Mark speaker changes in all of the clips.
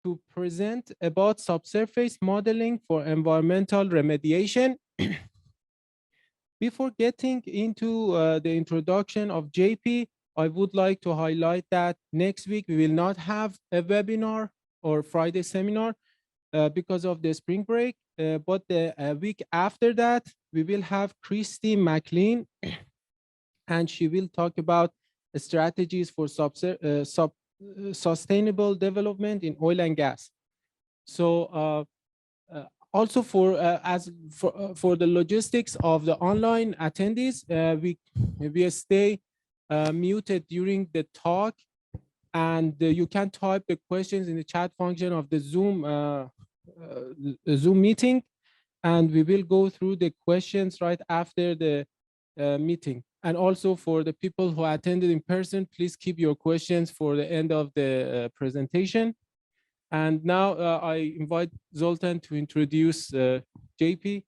Speaker 1: to present about subsurface modeling for environmental remediation. Before getting into the introduction of JP, I would like to highlight that next week we will not have a webinar or Friday seminar because of the spring break, but the week after that, we will have Christy McLean, and she will talk about strategies for sustainable development in oil and gas. So also for the logistics of the online attendees, we stay muted during the talk, and you can type the questions in the chat function of the Zoom meeting, and we will go through the questions right after the meeting. And also for the people who attended in person, please keep your questions for the end of the presentation. And now I invite Zoltan to introduce JP.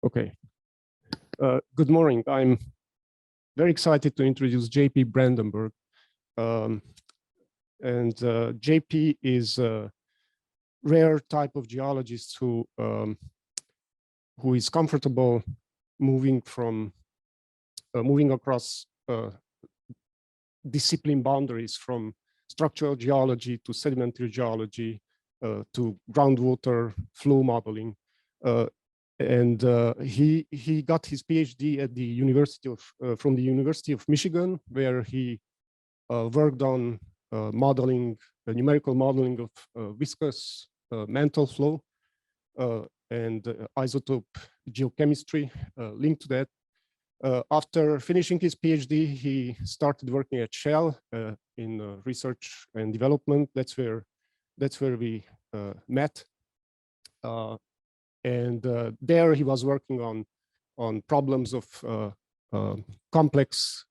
Speaker 2: Okay. Good morning. I'm very excited to introduce JP Brandenburg. JP is a rare type of geologist who is comfortable moving across discipline boundaries from structural geology to sedimentary geology to groundwater flow modeling. He got his PhD at the from the University of Michigan, where he worked on numerical modeling of viscous mantle flow and isotope geochemistry linked to that. After finishing his PhD, he started working at Shell in research and development. That's where we met. There he was working on problems of complex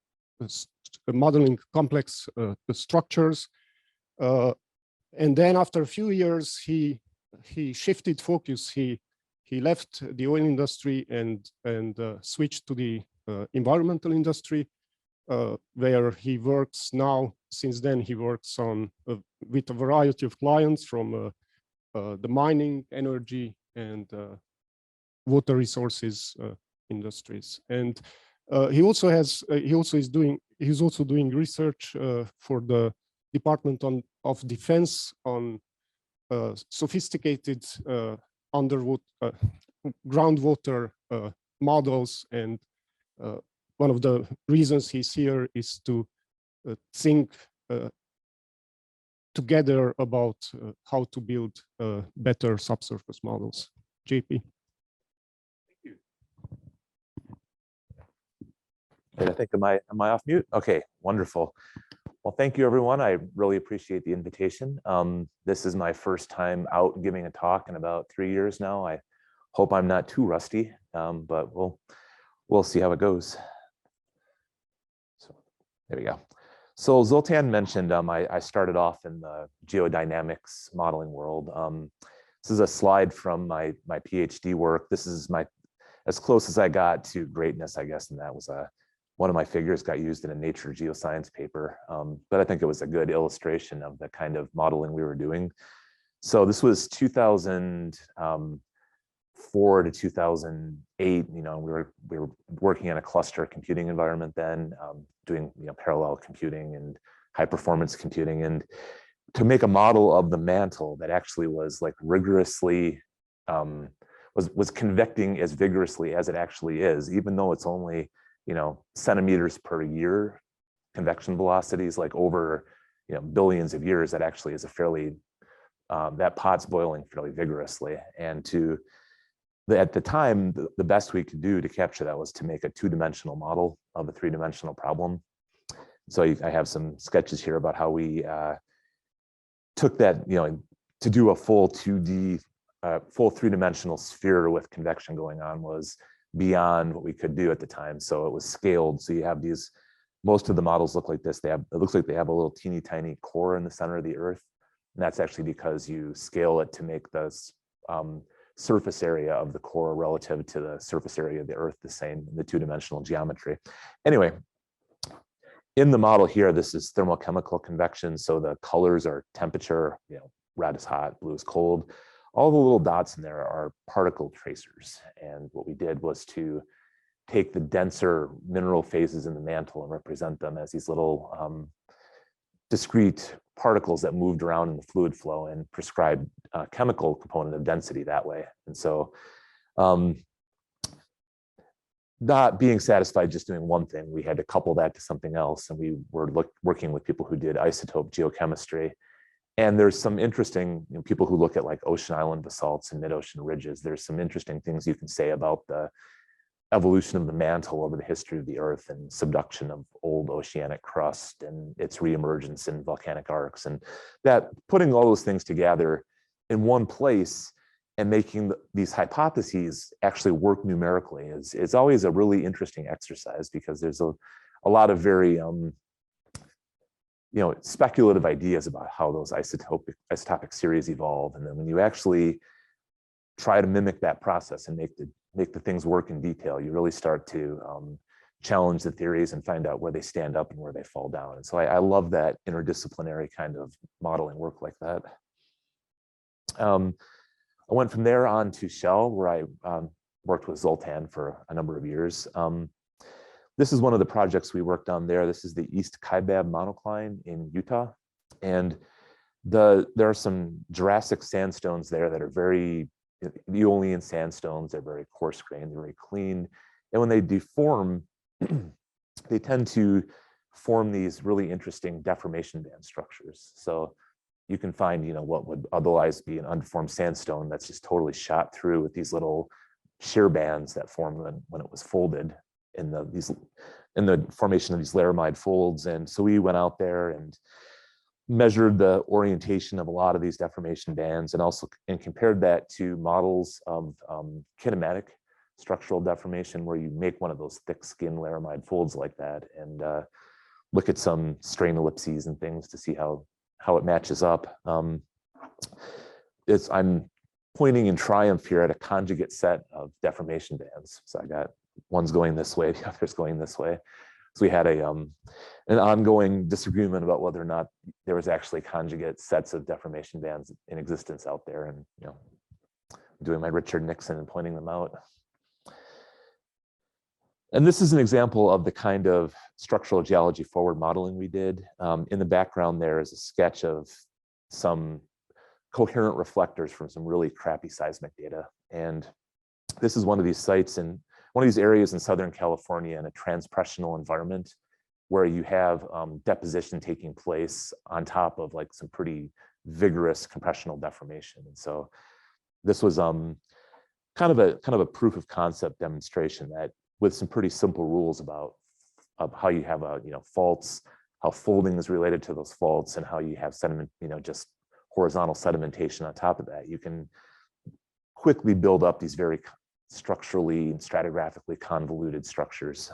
Speaker 2: modeling complex structures. And then after a few years, he shifted focus. He left the oil industry and switched to the environmental industry, where he works now. Since then, he works with a variety of clients from the mining, energy, and water resources industries. And he's also doing research for the Department of Defense on sophisticated groundwater models. And one of the reasons he's here is to think together about how to build better subsurface models. JP.
Speaker 3: I think, am I off mute? Okay, wonderful. Well, thank you, everyone. I really appreciate the invitation. This is my first time out giving a talk in about 3 years now. I hope I'm not too rusty, but we'll see how it goes. So there we go. So Zoltan mentioned I started off in the geodynamics modeling world. This is a slide from my PhD work. This is as close as I got to greatness, I guess, and that was one of my figures got used in a Nature Geoscience paper, but I think it was a good illustration of the kind of modeling we were doing. So this was 2004 to 2008. You know, we were working in a cluster computing environment then, doing parallel computing and high performance computing, and to make a model of the mantle that actually was like rigorously was convecting as vigorously as it actually is, even though it's only centimeters per year convection velocities, like over billions of years. That actually is a fairly that pot's boiling fairly vigorously. And at the time, the best we could do to capture that was to make a two-dimensional model of a three-dimensional problem. So I have some sketches here about how we took that, to do a full 2D, full three-dimensional sphere with convection going on was beyond what we could do at the time. So it was scaled. So you have these, most of the models look like this. It looks like they have a little teeny tiny core in the center of the Earth. And that's actually because you scale it to make the surface area of the core relative to the surface area of the Earth the same in the two-dimensional geometry. Anyway, in the model here, this is thermochemical convection. So the colors are temperature, red is hot, blue is cold. All the little dots in there are particle tracers. And what we did was to take the denser mineral phases in the mantle and represent them as these little discrete particles that moved around in the fluid flow and prescribed a chemical component of density that way. And so not being satisfied just doing one thing, we had to couple that to something else. And we were working with people who did isotope geochemistry. And there's some interesting people who look at like ocean island basalts and mid-ocean ridges. There's some interesting things you can say about the evolution of the mantle over the history of the Earth and subduction of old oceanic crust and its reemergence in volcanic arcs. And that putting all those things together in one place and making these hypotheses actually work numerically is always a really interesting exercise, because there's a lot of very speculative ideas about how those isotopic series evolve. And then when you actually try to mimic that process and make the things work in detail, you really start to challenge the theories and find out where they stand up and where they fall down. And so I love that interdisciplinary kind of modeling work like that. I went from there on to Shell, where I worked with Zoltan for a number of years. This is one of the projects we worked on there. This is the East Kaibab monocline in Utah. And there are some Jurassic sandstones there that are very Aeolian sandstones. They're very coarse grained, they're very clean. And when they deform, they tend to form these really interesting deformation band structures. So you can find, what would otherwise be an unformed sandstone that's just totally shot through with these little shear bands that formed when it was folded in the formation of these laramide folds. And so we went out there and measured the orientation of a lot of these deformation bands, and compared that to models of kinematic structural deformation, where you make one of those thick skin laramide folds like that, and look at some strain ellipses and things to see how it matches up. I'm pointing in triumph here at a conjugate set of deformation bands. So I got one's going this way, the other's going this way. So we had an ongoing disagreement about whether or not there was actually conjugate sets of deformation bands in existence out there, and doing my Richard Nixon and pointing them out. And this is an example of the kind of structural geology forward modeling we did. In the background there is a sketch of some coherent reflectors from some really crappy seismic data. And this is one of these sites in one of these areas in Southern California in a transpressional environment, where you have deposition taking place on top of like some pretty vigorous compressional deformation. And so this was kind of a proof of concept demonstration that, with some pretty simple rules about how you have faults, how folding is related to those faults, and how you have sediment, just horizontal sedimentation on top of that, you can quickly build up these very structurally and stratigraphically convoluted structures.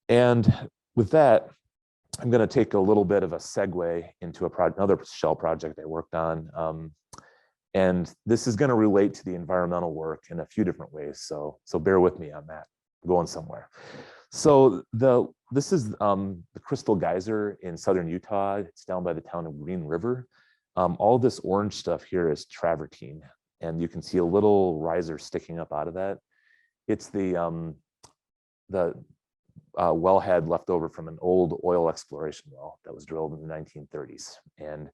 Speaker 3: And with that, I'm going to take a little bit of a segue into another Shell project I worked on. And this is going to relate to the environmental work in a few different ways. So bear with me on that. I'm going somewhere. So this is the Crystal Geyser in southern Utah. It's down by the town of Green River. All this orange stuff here is travertine, and you can see a little riser sticking up out of that. It's the wellhead left over from an old oil exploration well that was drilled in the 1930s. And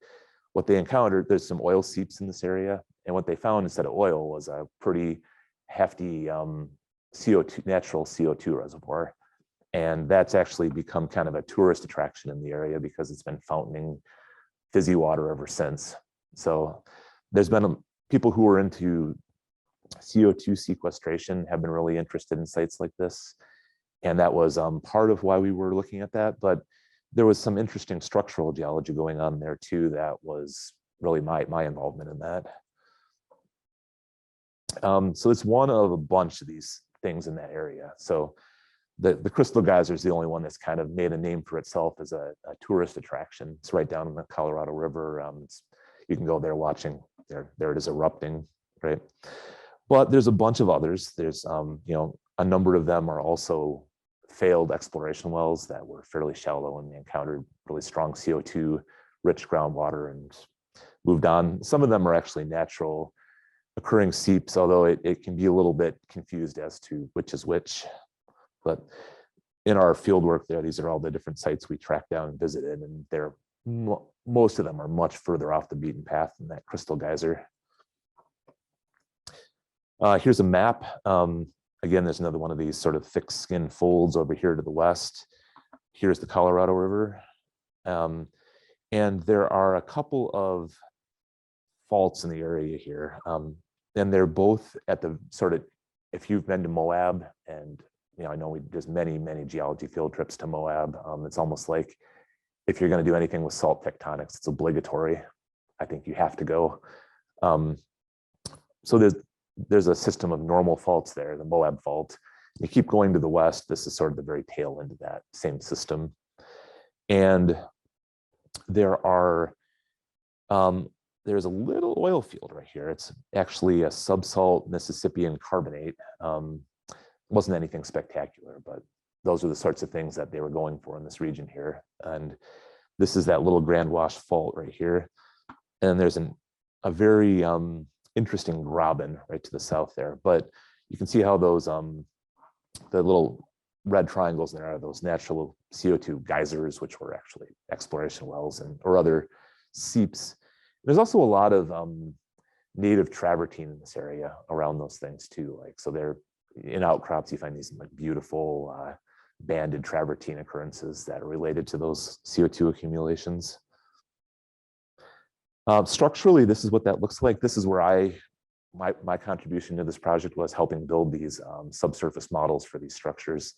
Speaker 3: what they encountered, there's some oil seeps in this area, and what they found instead of oil was a pretty hefty natural CO2 reservoir. And that's actually become kind of a tourist attraction in the area because it's been fountaining fizzy water ever since. So there's been people who are into CO2 sequestration have been really interested in sites like this. And that was part of why we were looking at that. But there was some interesting structural geology going on there too that was really my involvement in that. So it's one of a bunch of these things in that area. So the Crystal Geyser is the only one that's kind of made a name for itself as a tourist attraction. It's right down in the Colorado River. You can go there watching. There it is erupting, right? But there's a bunch of others. There's a number of them are also failed exploration wells that were fairly shallow and they encountered really strong CO2 rich groundwater and moved on. Some of them are actually natural occurring seeps, although it can be a little bit confused as to which is which. But in our field work there, these are all the different sites we tracked down and visited, and most of them are much further off the beaten path than that Crystal Geyser. Here's a map. Again, there's another one of these sort of thick skin folds over here to the west. Here's the Colorado River. And there are a couple of faults in the area here. And they're both at the sort of, if you've been to Moab, and I know there's many geology field trips to Moab. It's almost like if you're going to do anything with salt tectonics, it's obligatory. I think you have to go. So there's a system of normal faults there, the Moab fault. You keep going to the west, this is sort of the very tail end of that same system. And there's a little oil field right here. It's actually a subsalt Mississippian carbonate. Wasn't anything spectacular, but those are the sorts of things that they were going for in this region here. And this is that little Grand Wash fault right here. And there's a very interesting graben right to the south there. But you can see how those the little red triangles there are those natural CO2 geysers, which were actually exploration wells or other seeps. There's also a lot of native travertine in this area around those things too. Like, so they're in outcrops, you find these like beautiful banded travertine occurrences that are related to those CO2 accumulations. Structurally, this is what that looks like. This is where my contribution to this project was helping build these subsurface models for these structures,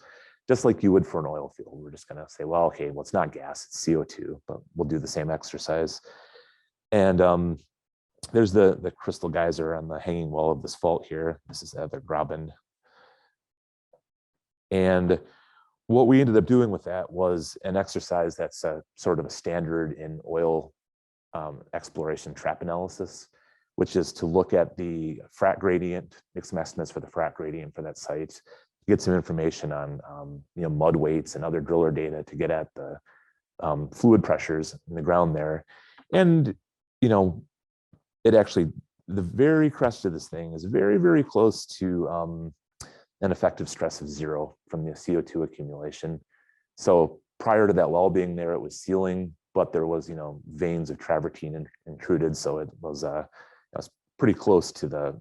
Speaker 3: just like you would for an oil field. We're just going to say, well, okay, well, it's not gas, it's CO2, but we'll do the same exercise. And there's the crystal geyser on the hanging wall of this fault here. This is the other graben. And what we ended up doing with that was an exercise that's a sort of a standard in oil exploration trap analysis, which is to look at the frac gradient, make some estimates for the frac gradient for that site, get some information on mud weights and other driller data to get at the fluid pressures in the ground there. And it actually, the very crest of this thing is very, very close to an effective stress of 0 from the CO2 accumulation. So prior to that well being there, it was sealing, but there was veins of travertine intruded, so it was pretty close to the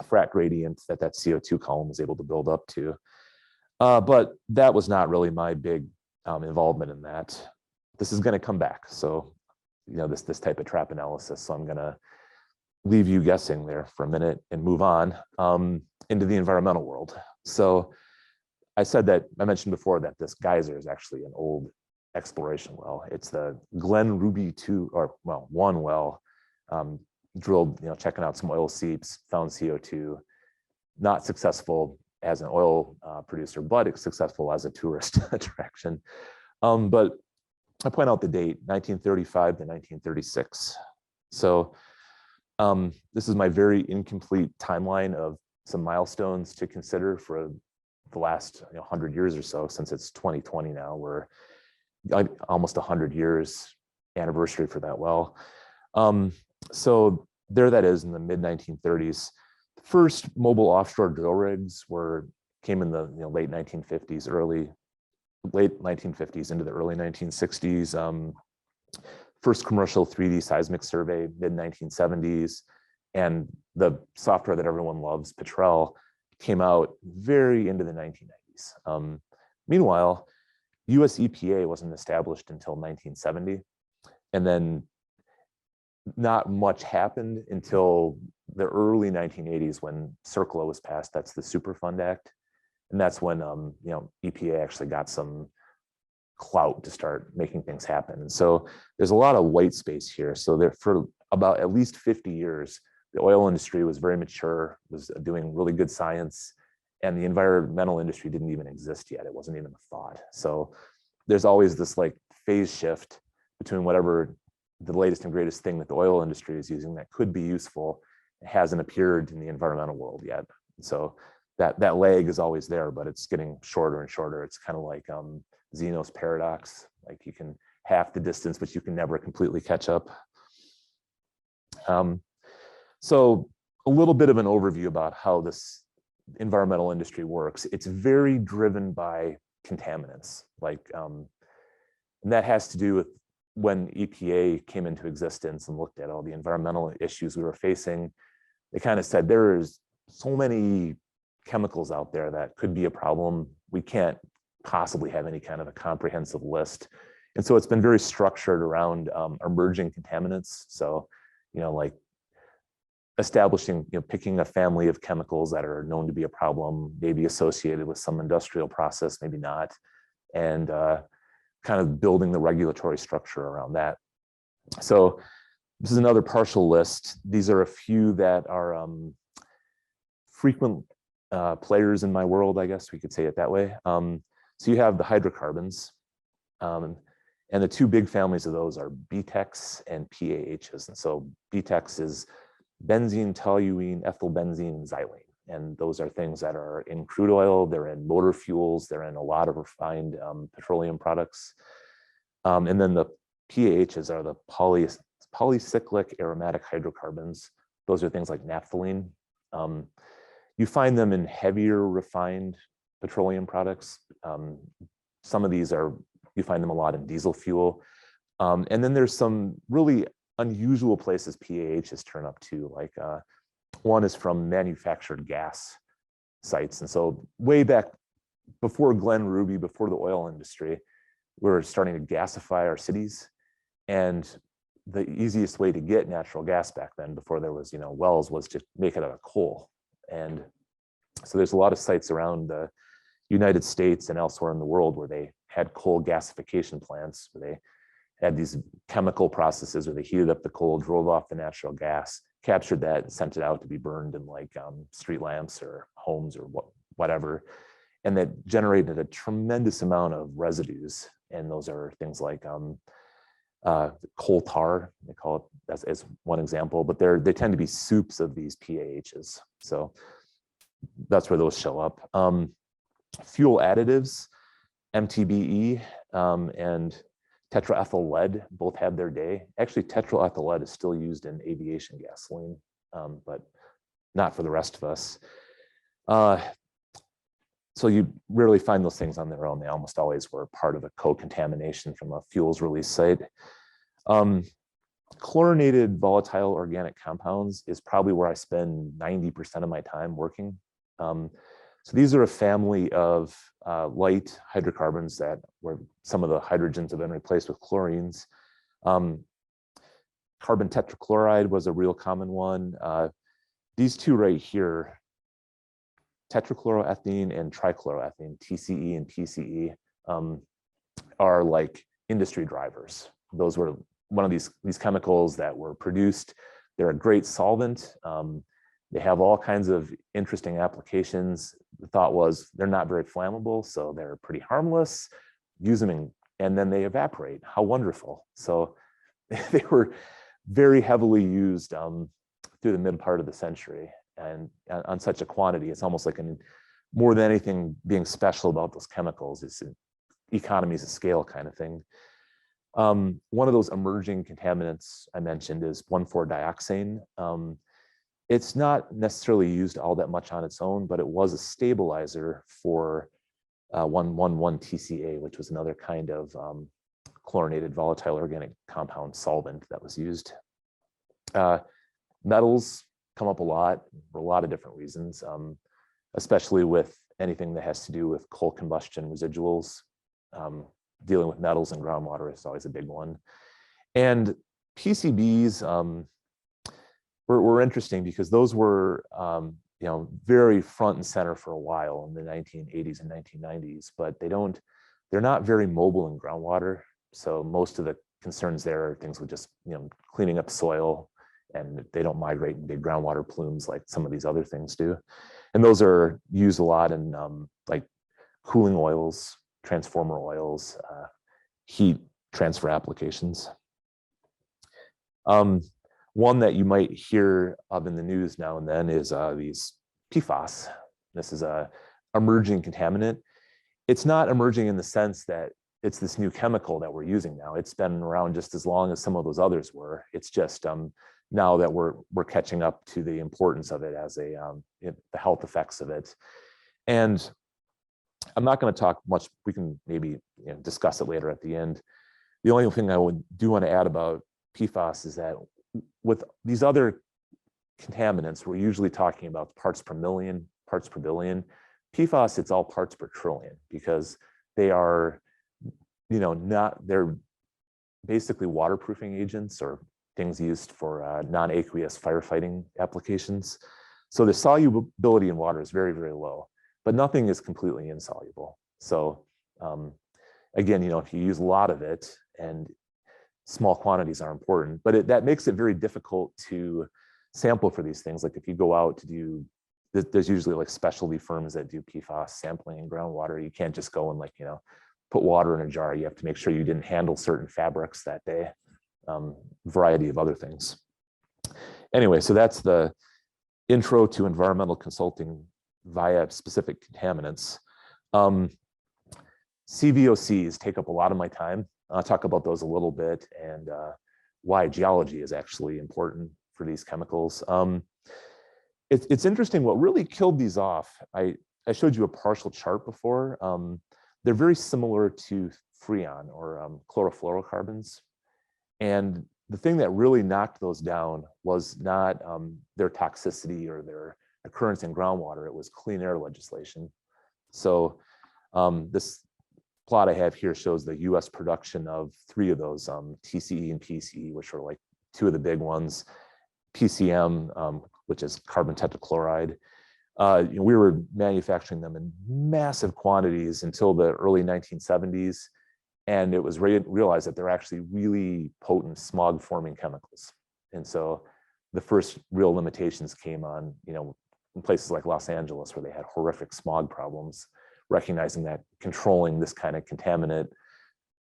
Speaker 3: frac gradient that CO2 column was able to build up to. But that was not really my big involvement in that. This is going to come back. So, this type of trap analysis. So I'm going to leave you guessing there for a minute and move on into the environmental world. So I mentioned before that this geyser is actually an old exploration well. It's the Glen Ruby 2, or well, 1 well, drilled, checking out some oil seeps, found CO2, not successful as an oil producer, but it's successful as a tourist attraction. But I point out the date, 1935 to 1936. So this is my very incomplete timeline of some milestones to consider for the last 100 years or so, since it's 2020 now. We're almost 100 years anniversary for that well. So there that is in the mid 1930s. First mobile offshore drill rigs came in the late 1950s, late 1950s into the early 1960s. First commercial 3D seismic survey, mid 1970s, and the software that everyone loves, Petrel, came out very into the 1990s. Meanwhile, US EPA wasn't established until 1970, and then not much happened until the early 1980s when CERCLA was passed. That's the Superfund Act, and that's when EPA actually got some clout to start making things happen. And so there's a lot of white space here. So there, for about at least 50 years, the oil industry was very mature, was doing really good science, and the environmental industry didn't even exist yet. It wasn't even a thought. So there's always this like phase shift between whatever the latest and greatest thing that the oil industry is using that could be useful. It hasn't appeared in the environmental world yet. So that lag is always there, but it's getting shorter and shorter. It's kind of like Zeno's paradox. Like you can half the distance, but you can never completely catch up. So a little bit of an overview about how this environmental industry works. It's very driven by contaminants, like, and that has to do with when EPA came into existence and looked at all the environmental issues we were facing. They kind of said there's so many chemicals out there that could be a problem. We can't possibly have any kind of a comprehensive list. And so it's been very structured around emerging contaminants. So, like establishing, picking a family of chemicals that are known to be a problem, maybe associated with some industrial process, maybe not, and kind of building the regulatory structure around that. So this is another partial list. These are a few that are frequent players in my world, I guess we could say it that way. So you have the hydrocarbons, and the two big families of those are BTEX and PAHs. And so BTEX is benzene, toluene, ethylbenzene, and xylene. And those are things that are in crude oil, they're in motor fuels, they're in a lot of refined petroleum products. And then the PAHs are the polycyclic aromatic hydrocarbons. Those are things like naphthalene. You find them in heavier refined petroleum products. Some of these you find them a lot in diesel fuel. And then there's some really unusual places PAHs turn up too, like one is from manufactured gas sites. And so way back before Glen Ruby, before the oil industry, we were starting to gasify our cities. And the easiest way to get natural gas back then, before there was, wells, was to make it out of coal. And so there's a lot of sites around the United States and elsewhere in the world where they had coal gasification plants, where they had these chemical processes where they heated up the coal, drove off the natural gas, captured that, and sent it out to be burned in like street lamps or homes or whatever. And that generated a tremendous amount of residues. And those are things like coal tar, they call it as one example, but they tend to be soups of these PAHs. So that's where those show up. Fuel additives, MTBE and tetraethyl lead both had their day. Actually, tetraethyl lead is still used in aviation gasoline, but not for the rest of us. So you rarely find those things on their own. They almost always were part of a co-contamination from a fuels release site. Chlorinated volatile organic compounds is probably where I spend 90% of my time working. So these are a family of light hydrocarbons where some of the hydrogens have been replaced with chlorines. Carbon tetrachloride was a real common one. These two right here, tetrachloroethene and trichloroethene, TCE and PCE, are like industry drivers. Those were one of these chemicals that were produced. They're a great solvent. They have all kinds of interesting applications. The thought was they're not very flammable, so they're pretty harmless. Use them and then they evaporate. How wonderful. So they were very heavily used through the mid part of the century, and on such a quantity. It's almost like more than anything being special about those chemicals is economies of scale kind of thing. One of those emerging contaminants I mentioned is 1,4-dioxane. It's not necessarily used all that much on its own, but it was a stabilizer for 1,1,1-TCA, which was another kind of chlorinated volatile organic compound solvent that was used. Metals come up a lot for a lot of different reasons, especially with anything that has to do with coal combustion residuals. Dealing with metals and groundwater is always a big one. And PCBs were interesting because those were very front and center for a while in the 1980s and 1990s, but they're not very mobile in groundwater. So most of the concerns there are things with just cleaning up soil, and they don't migrate in big groundwater plumes like some of these other things do. And those are used a lot in like cooling oils, transformer oils, heat transfer applications. One that you might hear of in the news now and then is these PFAS. This is a emerging contaminant. It's not emerging in the sense that it's this new chemical that we're using now. It's been around just as long as some of those others were. It's just now that we're catching up to the importance of it as the health effects of it. And I'm not going to talk much. We can maybe discuss it later at the end. The only thing I do want to add about PFAS is that with these other contaminants, we're usually talking about parts per million, parts per billion. PFAS, it's all parts per trillion, because they are, they're basically waterproofing agents or things used for non-aqueous firefighting applications. So the solubility in water is very, very low, but nothing is completely insoluble. So again, if you use a lot of it, and small quantities are important, but that makes it very difficult to sample for these things. Like if you go out to do, there's usually like specialty firms that do PFAS sampling in groundwater. You can't just go and put water in a jar. You have to make sure you didn't handle certain fabrics that day, variety of other things. Anyway, so that's the intro to environmental consulting via specific contaminants. CVOCs take up a lot of my time. I'll talk about those a little bit, and why geology is actually important for these chemicals. It's interesting, what really killed these off, I showed you a partial chart before. They're very similar to Freon or chlorofluorocarbons. And the thing that really knocked those down was not their toxicity or their occurrence in groundwater, it was clean air legislation. So this plot I have here shows the US production of 3 of those, TCE and PCE, which are like 2 of the big ones. PCM, which is carbon tetrachloride. We were manufacturing them in massive quantities until the early 1970s. And it was realized that they're actually really potent smog forming chemicals. And so the first real limitations came on, in places like Los Angeles, where they had horrific smog problems, recognizing that controlling this kind of contaminant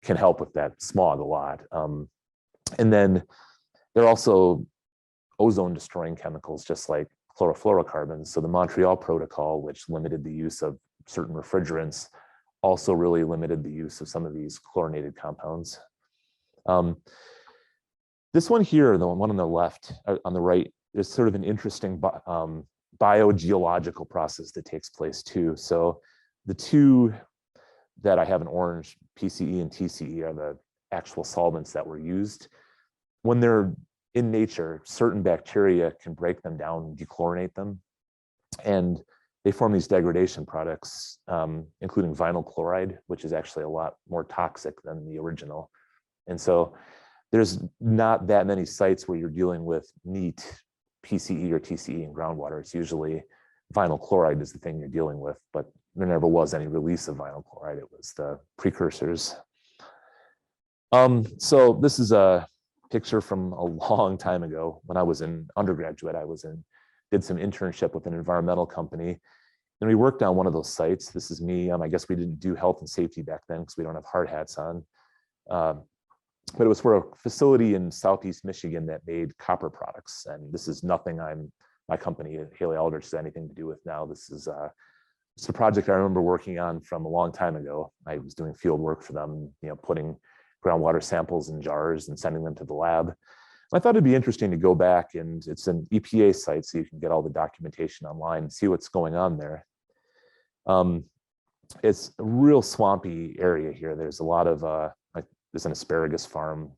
Speaker 3: can help with that smog a lot. And then they're also ozone destroying chemicals, just like chlorofluorocarbons. So the Montreal Protocol, which limited the use of certain refrigerants, also really limited the use of some of these chlorinated compounds. This one here, the one on the left, on the right, is sort of an interesting biogeological process that takes place too. So the 2 that I have in orange, PCE and TCE, are the actual solvents that were used. When they're in nature, certain bacteria can break them down and dechlorinate them. And they form these degradation products, including vinyl chloride, which is actually a lot more toxic than the original. And so there's not that many sites where you're dealing with neat PCE or TCE in groundwater. It's usually vinyl chloride is the thing you're dealing with, but there never was any release of vinyl chloride. It was the precursors. So this is a picture from a long time ago. When I was an undergraduate, did some internship with an environmental company, and we worked on one of those sites. This is me. I guess we didn't do health and safety back then because we don't have hard hats on. But it was for a facility in Southeast Michigan that made copper products. And this is nothing my company, Haley Aldrich, has anything to do with now. This is it's a project I remember working on from a long time ago. I was doing field work for them, putting groundwater samples in jars and sending them to the lab. I thought it'd be interesting to go back, and it's an EPA site, so you can get all the documentation online and see what's going on there. It's a real swampy area here. There's a lot of, there's an asparagus farm,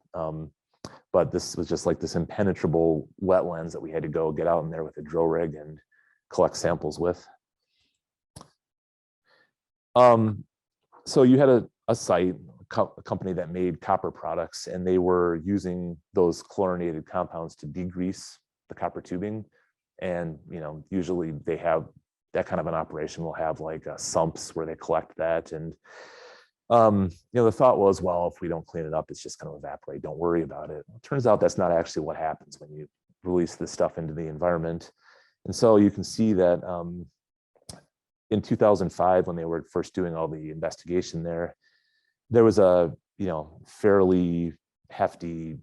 Speaker 3: but this was just like this impenetrable wetlands that we had to go get out in there with a drill rig and collect samples with. So you had a site, a company that made copper products, and they were using those chlorinated compounds to degrease the copper tubing. And usually they have that kind of an operation will have like sumps where they collect that. And the thought was, well, if we don't clean it up, it's just going to evaporate. Don't worry about it. It turns out that's not actually what happens when you release this stuff into the environment. And so you can see that in 2005, when they were first doing all the investigation there was a fairly hefty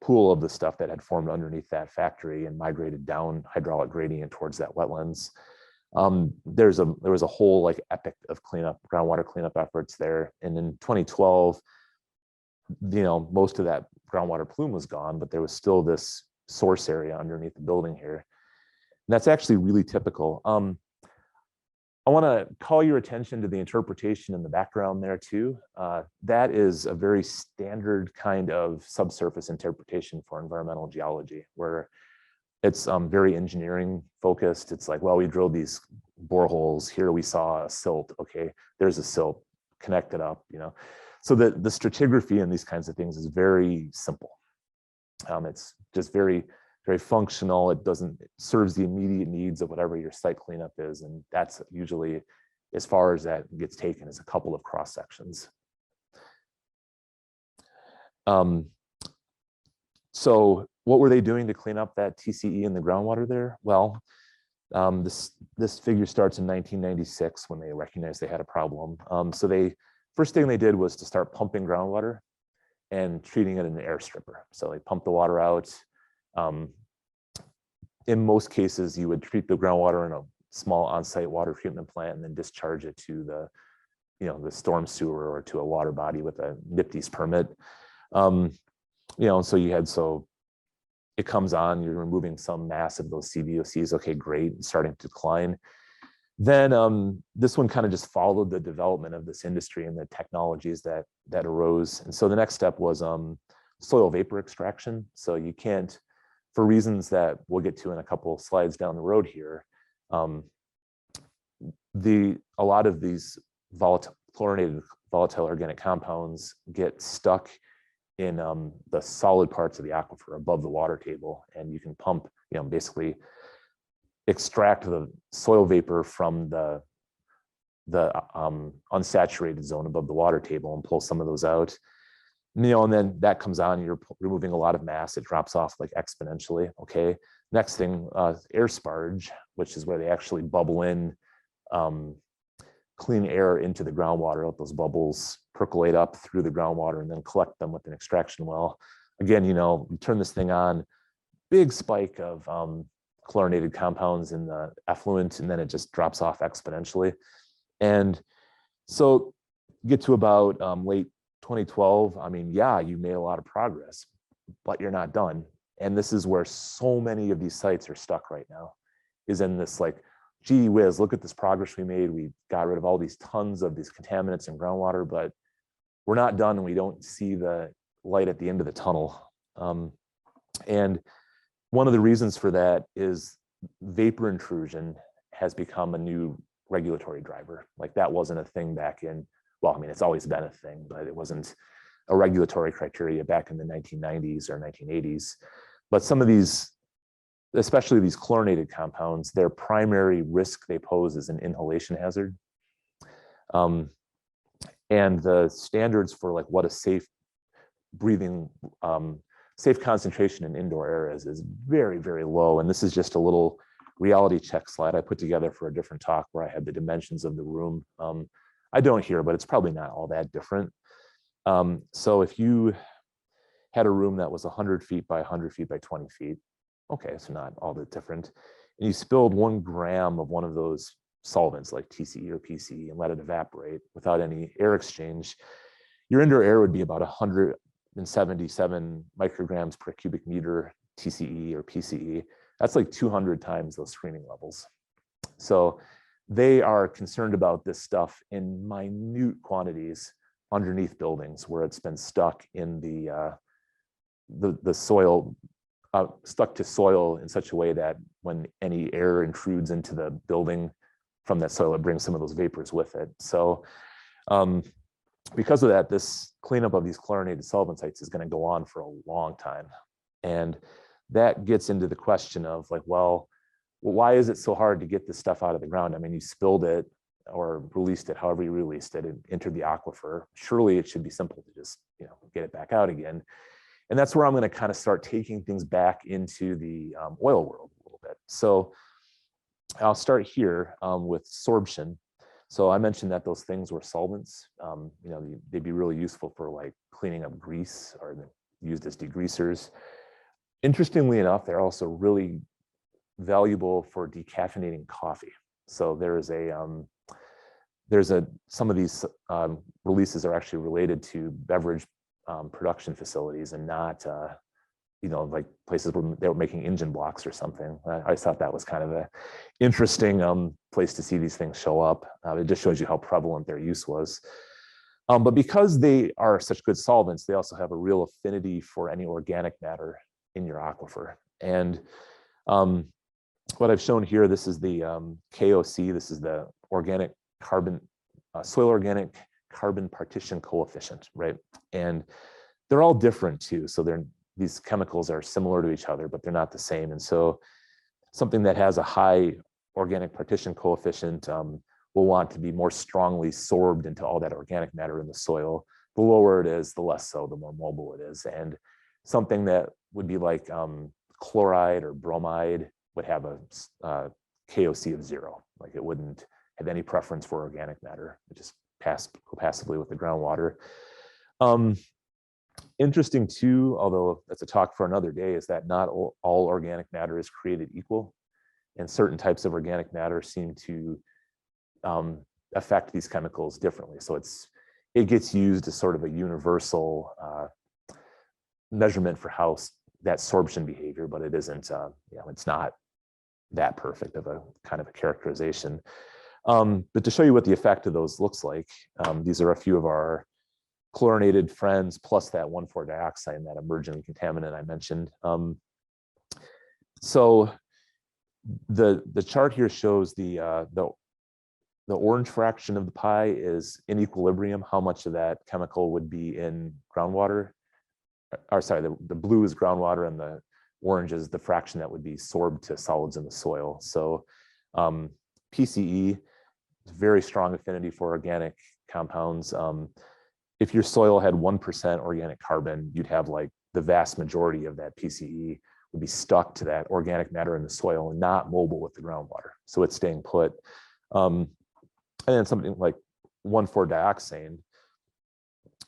Speaker 3: pool of the stuff that had formed underneath that factory and migrated down hydraulic gradient towards that wetlands. There was a whole like epic of cleanup, groundwater cleanup efforts there. And in 2012, most of that groundwater plume was gone, but there was still this source area underneath the building here. And that's actually really typical. I want to call your attention to the interpretation in the background there too. That is a very standard kind of subsurface interpretation for environmental geology, where it's very engineering focused. It's like, well, we drilled these boreholes here. We saw a silt. Okay, there's a silt. Connect it up. So the stratigraphy and these kinds of things is very simple. It's just very, very functional. It serves the immediate needs of whatever your site cleanup is, and that's usually as far as that gets taken, is a couple of cross sections. So what were they doing to clean up that TCE in the groundwater there? Well, this figure starts in 1996 when they recognized they had a problem. So first thing they did was to start pumping groundwater and treating it in an air stripper. So they pumped the water out. In most cases, you would treat the groundwater in a small on-site water treatment plant and then discharge it to the storm sewer or to a water body with a NIPDES permit. So it comes on, you're removing some mass of those CVOCs. Okay, great, starting to decline. Then this one kind of just followed the development of this industry and the technologies that arose. And so the next step was soil vapor extraction. So you can't, for reasons that we'll get to in a couple of slides down the road here, a lot of these chlorinated volatile organic compounds get stuck in the solid parts of the aquifer above the water table, and you can pump, basically extract the soil vapor from the unsaturated zone above the water table and pull some of those out. And then that comes on, you're removing a lot of mass, it drops off like exponentially. Okay, next thing, air sparge, which is where they actually bubble in clean air into the groundwater, let those bubbles percolate up through the groundwater and then collect them with an extraction well. Again, you turn this thing on, big spike of chlorinated compounds in the effluent, and then it just drops off exponentially. And so get to about late 2012, you made a lot of progress, but you're not done. And this is where so many of these sites are stuck right now, is in this like, gee whiz, look at this progress we made. We got rid of all these tons of these contaminants in groundwater, but we're not done and we don't see the light at the end of the tunnel. And one of the reasons for that is vapor intrusion has become a new regulatory driver. Like that wasn't a thing back in, it's always been a thing, but it wasn't a regulatory criteria back in the 1990s or 1980s. But some of these, especially these chlorinated compounds, their primary risk they pose is an inhalation hazard. And the standards for like what a safe breathing, safe concentration in indoor air is very, very low. And this is just a little reality check slide I put together for a different talk where I had the dimensions of the room. I don't here, but it's probably not all that different. So if you had a room that was 100 feet by 100 feet by 20 feet, okay, so not all that different, and you spilled 1 gram of one of those solvents like TCE or PCE and let it evaporate without any air exchange, your indoor air would be about 177 micrograms per cubic meter TCE or PCE. That's like 200 times those screening levels. So they are concerned about this stuff in minute quantities underneath buildings where it's been stuck in the soil, stuck to soil in such a way that when any air intrudes into the building from that soil, it brings some of those vapors with it. So because of that, this cleanup of these chlorinated solvent sites is going to go on for a long time. And that gets into the question of like, well, why is it so hard to get this stuff out of the ground? You spilled it or released it, however you released it, and entered the aquifer. Surely it should be simple to just, get it back out again. And that's where I'm going to kind of start taking things back into the oil world a little bit. So I'll start here with sorption. So I mentioned that those things were solvents. They'd be really useful for like cleaning up grease or used as degreasers. Interestingly enough, they're also really valuable for decaffeinating coffee. So some of these releases are actually related to beverage production facilities and not, like places where they were making engine blocks or something. I thought that was kind of an interesting place to see these things show up. It just shows you how prevalent their use was. But because they are such good solvents, they also have a real affinity for any organic matter in your aquifer. And what I've shown here, this is the KOC. This is the organic carbon, soil organic carbon partition coefficient, right? And they're all different too. So these chemicals are similar to each other, but they're not the same. And so something that has a high organic partition coefficient will want to be more strongly sorbed into all that organic matter in the soil. The lower it is, the less so, the more mobile it is. And something that would be like chloride or bromide would have a KOC of 0. Like it wouldn't have any preference for organic matter. It just go passively with the groundwater. Interesting too, although that's a talk for another day, is that not all organic matter is created equal, and certain types of organic matter seem to affect these chemicals differently. So it gets used as sort of a universal measurement for how that sorption behavior, but it isn't, it's not that perfect of a kind of a characterization. But to show you what the effect of those looks like, these are a few of our chlorinated friends plus that 1,4-dioxane, that emerging contaminant I mentioned. So the chart here shows the orange fraction of the pie is in equilibrium, how much of that chemical would be in groundwater. Or sorry, the blue is groundwater and the orange is the fraction that would be sorbed to solids in the soil. So PCE, very strong affinity for organic compounds. If your soil had 1% organic carbon, you'd have like the vast majority of that PCE would be stuck to that organic matter in the soil and not mobile with the groundwater. So it's staying put. And then something like 1,4-dioxane,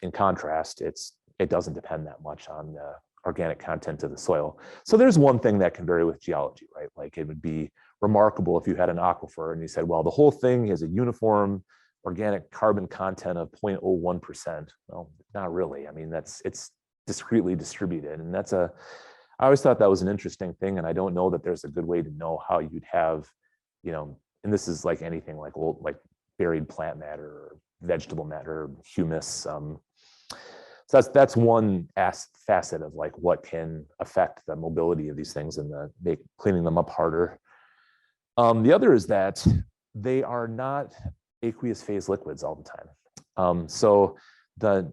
Speaker 3: in contrast, it doesn't depend that much on the organic content of the soil. So there's one thing that can vary with geology, right? Like it would be remarkable if you had an aquifer and you said, well, the whole thing is a uniform organic carbon content of 0.01%. Well, not really. I mean, it's discretely distributed. And I always thought that was an interesting thing. And I don't know that there's a good way to know how you'd have, and this is like anything like buried plant matter or vegetable matter, humus. So that's one facet of like what can affect the mobility of these things and cleaning them up harder. The other is that they are not aqueous phase liquids all the time. So the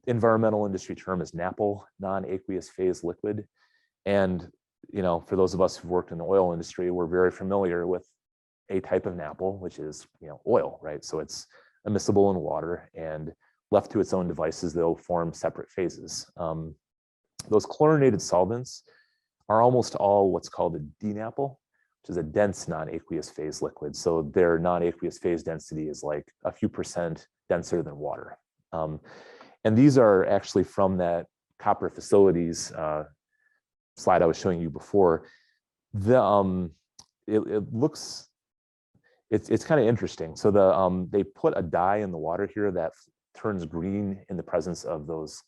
Speaker 3: environmental industry term is NAPL, non-aqueous phase liquid. And for those of us who've worked in the oil industry, we're very familiar with a type of NAPL, which is oil, right? So it's immiscible in water, and left to its own devices, they'll form separate phases. Those chlorinated solvents are almost all what's called a DNAPL, which is a dense non-aqueous phase liquid. So their non-aqueous phase density is like a few percent denser than water. And these are actually from that copper facilities slide I was showing you before. It's kind of interesting. So they put a dye in the water here that turns green in the presence of those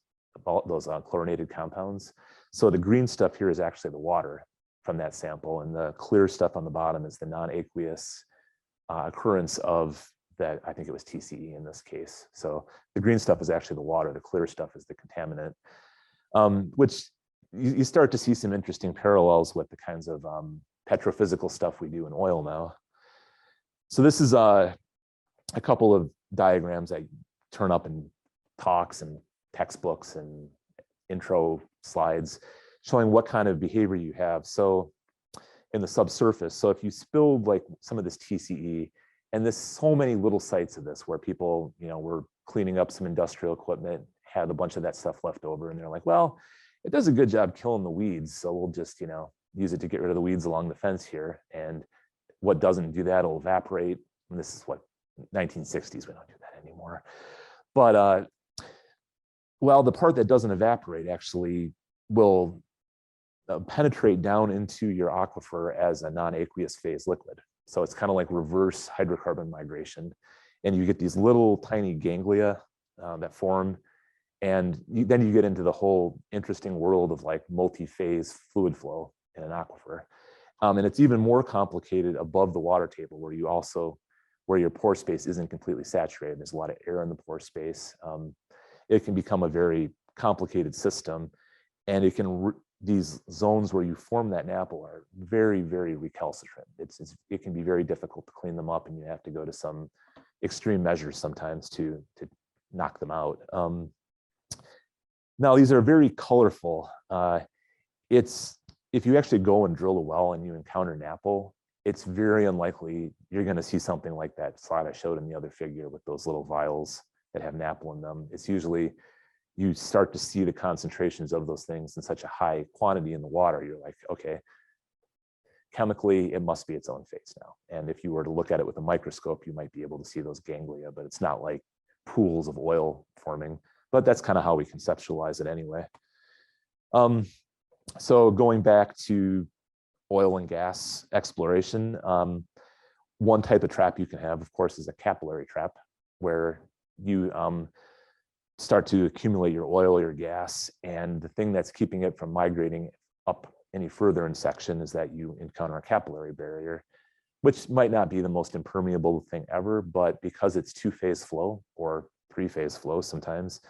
Speaker 3: chlorinated compounds. So the green stuff here is actually the water from that sample, and the clear stuff on the bottom is the non-aqueous occurrence of that. I think it was TCE in this case. So the green stuff is actually the water, the clear stuff is the contaminant, which you start to see some interesting parallels with the kinds of petrophysical stuff we do in oil now. So this is a couple of diagrams I turn up in talks and textbooks and intro slides showing what kind of behavior you have. So in the subsurface, so if you spilled like some of this TCE, and there's so many little sites of this where people, were cleaning up some industrial equipment, had a bunch of that stuff left over, and they're like, well, it does a good job killing the weeds, so we'll just, use it to get rid of the weeds along the fence here. And what doesn't do that will evaporate. And this is what 1960s, we don't do that anymore. But well, the part that doesn't evaporate actually will penetrate down into your aquifer as a non-aqueous phase liquid. So it's kind of like reverse hydrocarbon migration. And you get these little tiny ganglia that form. And then you get into the whole interesting world of like multi-phase fluid flow in an aquifer. And it's even more complicated above the water table where your pore space isn't completely saturated. There's a lot of air in the pore space. It can become a very complicated system. And these zones where you form that NAPL are very, very recalcitrant. It can be very difficult to clean them up, and you have to go to some extreme measures sometimes to knock them out. Now, these are very colorful. If you actually go and drill a well and you encounter NAPL, it's very unlikely you're going to see something like that slide I showed in the other figure with those little vials that have NAPL in them. It's usually, you start to see the concentrations of those things in such a high quantity in the water, you're like, okay, chemically, it must be its own phase now. And if you were to look at it with a microscope, you might be able to see those ganglia, but it's not like pools of oil forming. But that's kind of how we conceptualize it anyway. So going back to oil and gas exploration, one type of trap you can have, of course, is a capillary trap, where you start to accumulate your oil or your gas, and the thing that's keeping it from migrating up any further in section is that you encounter a capillary barrier, which might not be the most impermeable thing ever, but because it's two-phase flow or three-phase flow sometimes,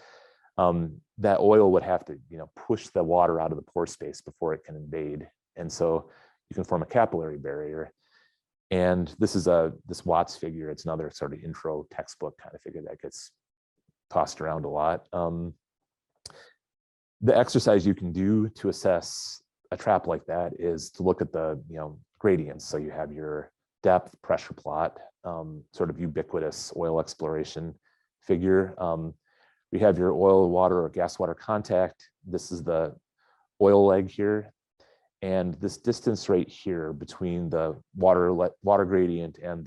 Speaker 3: that oil would have to push the water out of the pore space before it can invade. And so you can form a capillary barrier. And this is this Watts figure. It's another sort of intro textbook kind of figure that gets tossed around a lot. The exercise you can do to assess a trap like that is to look at the gradients. So you have your depth pressure plot, sort of ubiquitous oil exploration figure. We have your oil, water, or gas water contact. This is the oil leg here. And this distance right here between the water gradient and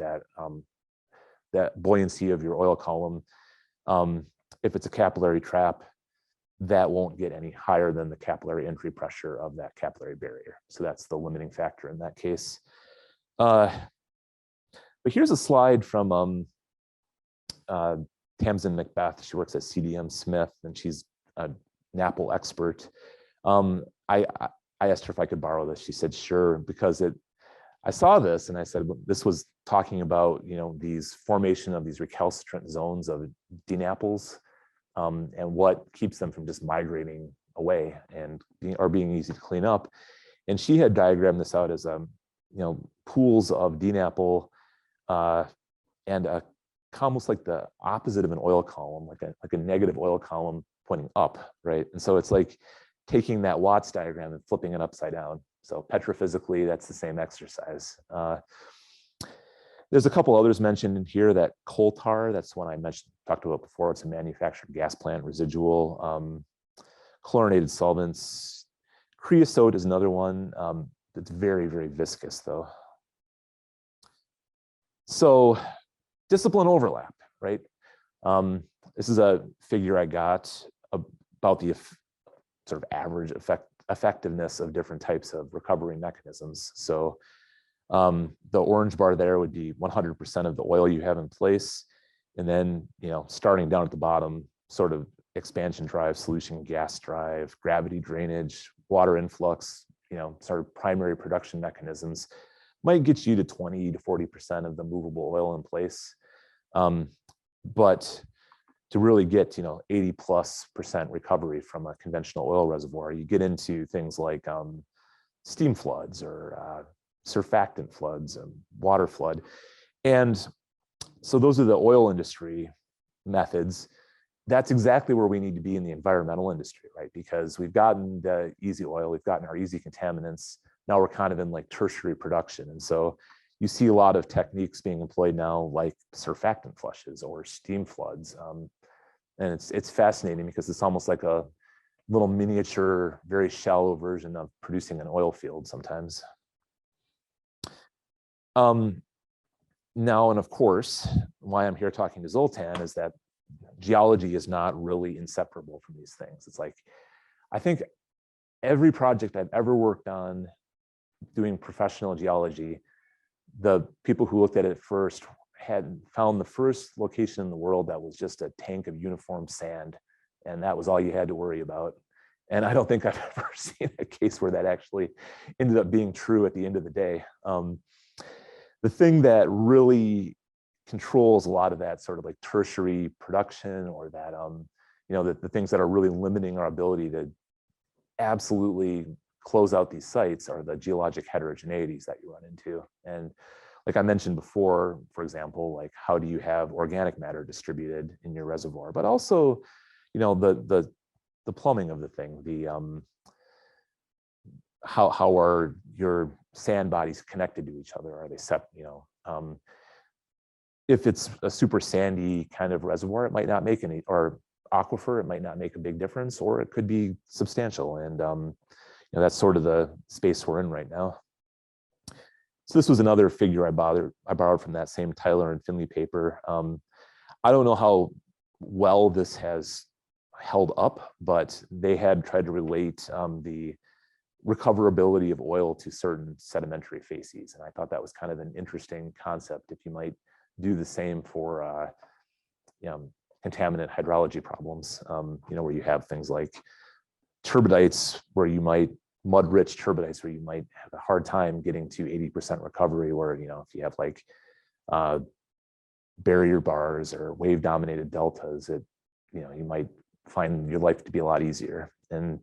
Speaker 3: that buoyancy of your oil column, if it's a capillary trap, that won't get any higher than the capillary entry pressure of that capillary barrier. So that's the limiting factor in that case. But here's a slide from Tamsin Macbeth. She works at CDM Smith, and she's a NAPL expert. I asked her if I could borrow this. She said, sure, because I saw this and I said, well, this was talking about, these formation of these recalcitrant zones of DNAPLs, and what keeps them from just migrating away and being easy to clean up. And she had diagrammed this out as pools of DNAPL and almost like the opposite of an oil column, like a negative oil column pointing up, right? And so it's like taking that Watts diagram and flipping it upside down. So petrophysically, that's the same exercise. There's a couple others mentioned in here. That coal tar, that's one I talked about before. It's a manufactured gas plant residual. Chlorinated solvents. Creosote is another one. That's very, very viscous though. So discipline overlap, right? This is a figure I got about the sort of average effectiveness of different types of recovery mechanisms. So the orange bar there would be 100% of the oil you have in place. And then, starting down at the bottom, sort of expansion drive, solution gas drive, gravity drainage, water influx, sort of primary production mechanisms might get you to 20 to 40% of the movable oil in place. But to really get 80+% recovery from a conventional oil reservoir, you get into things like steam floods or surfactant floods and water flood. And so those are the oil industry methods. That's exactly where we need to be in the environmental industry, right? Because we've gotten the easy oil, we've gotten our easy contaminants. Now we're kind of in like tertiary production. And so you see a lot of techniques being employed now, like surfactant flushes or steam floods. And it's fascinating because it's almost like a little miniature, very shallow version of producing an oil field sometimes. Now, and of course, why I'm here talking to Zoltan is that geology is not really inseparable from these things. It's like, I think every project I've ever worked on doing professional geology, the people who looked at it first had found the first location in the world that was just a tank of uniform sand, and that was all you had to worry about. And I don't think I've ever seen a case where that actually ended up being true at the end of the day. The thing that really controls a lot of that sort of like tertiary production, or that, you know, the things that are really limiting our ability to absolutely close out these sites, are the geologic heterogeneities that you run into. And like I mentioned before, for example, like how do you have organic matter distributed in your reservoir, but also, you know, the plumbing of the thing, the how are your sand bodies connected to each other? Are they you know, if it's a super sandy kind of reservoir, it might not make any, or aquifer, it might not make a big difference, or it could be substantial. And you know, that's sort of the space we're in right now. So this was another figure I borrowed from that same Tyler and Finley paper. I don't know how well this has held up, but they had tried to relate the recoverability of oil to certain sedimentary facies. And I thought that was kind of an interesting concept, if you might do the same for you know, contaminant hydrology problems, you know, where you have things like turbidites, where you might, mud-rich turbidites, where you might have a hard time getting to 80% recovery, where, you know, if you have like barrier bars or wave-dominated deltas, it, you know, you might find your life to be a lot easier. And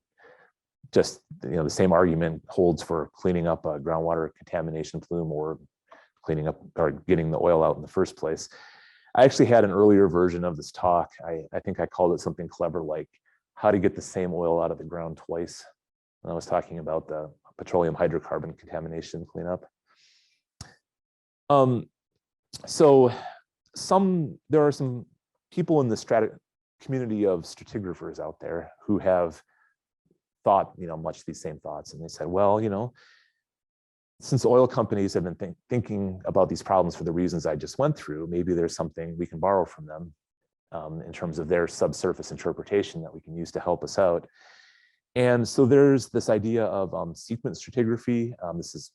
Speaker 3: just, you know, the same argument holds for cleaning up a groundwater contamination plume, or cleaning up or getting the oil out in the first place. I actually had an earlier version of this talk. I think I called it something clever like how to get the same oil out of the ground twice, when I was talking about the petroleum hydrocarbon contamination cleanup. So there are some people in the community of stratigraphers out there who have thought, you know, much these same thoughts. And they said, well, you know, since oil companies have been thinking about these problems for the reasons I just went through, maybe there's something we can borrow from them in terms of their subsurface interpretation that we can use to help us out. And so there's this idea of sequence stratigraphy. This is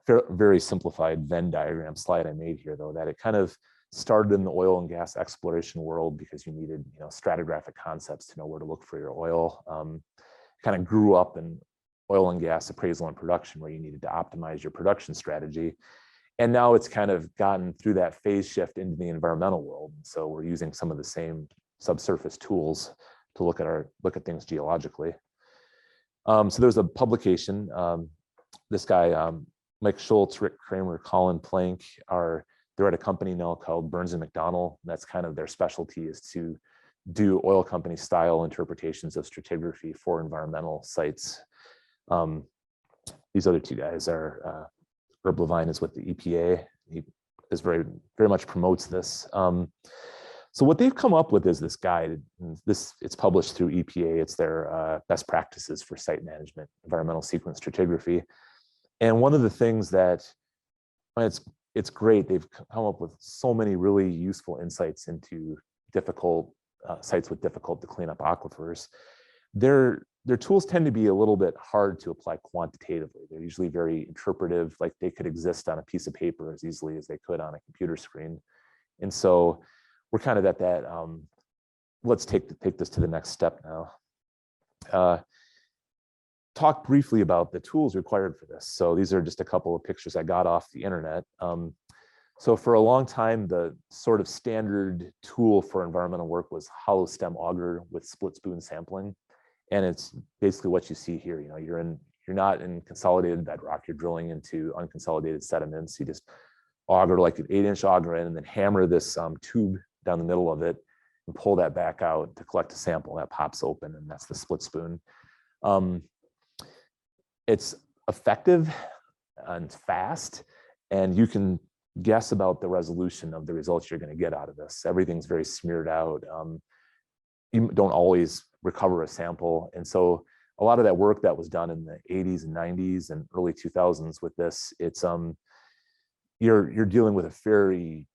Speaker 3: a very simplified Venn diagram slide I made here, though, that it kind of started in the oil and gas exploration world because you needed, you know, stratigraphic concepts to know where to look for your oil. Kind of grew up in oil and gas appraisal and production, where you needed to optimize your production strategy. And now it's kind of gotten through that phase shift into the environmental world. So we're using some of the same subsurface tools to look at things geologically. So there's a publication. This guy, Mike Schultz, Rick Kramer, Colin Plank, they're at a company now called Burns and McDonnell. That's kind of their specialty, is to do oil company style interpretations of stratigraphy for environmental sites. These other two guys are, Herb Levine is with the EPA. He is very much promotes this. So what they've come up with is this guide. It's published through EPA. It's their best practices for site management, environmental sequence stratigraphy. And one of the things that, it's great, they've come up with so many really useful insights into difficult sites with difficult to clean up aquifers. Their tools tend to be a little bit hard to apply quantitatively. They're usually very interpretive, like they could exist on a piece of paper as easily as they could on a computer screen. And so we're kind of at that, let's take this to the next step now. Talk briefly about the tools required for this. So these are just a couple of pictures I got off the internet. So for a long time, the sort of standard tool for environmental work was hollow stem auger with split spoon sampling. And it's basically what you see here. You know, you're not in consolidated bedrock, you're drilling into unconsolidated sediments. You just auger like an 8-inch auger in, and then hammer this tube down the middle of it and pull that back out to collect a sample that pops open, and that's the split spoon. It's effective and fast, and you can guess about the resolution of the results you're going to get out of this. Everything's very smeared out. You don't always recover a sample. And so a lot of that work that was done in the 80s and 90s and early 2000s with this, it's you're dealing with a very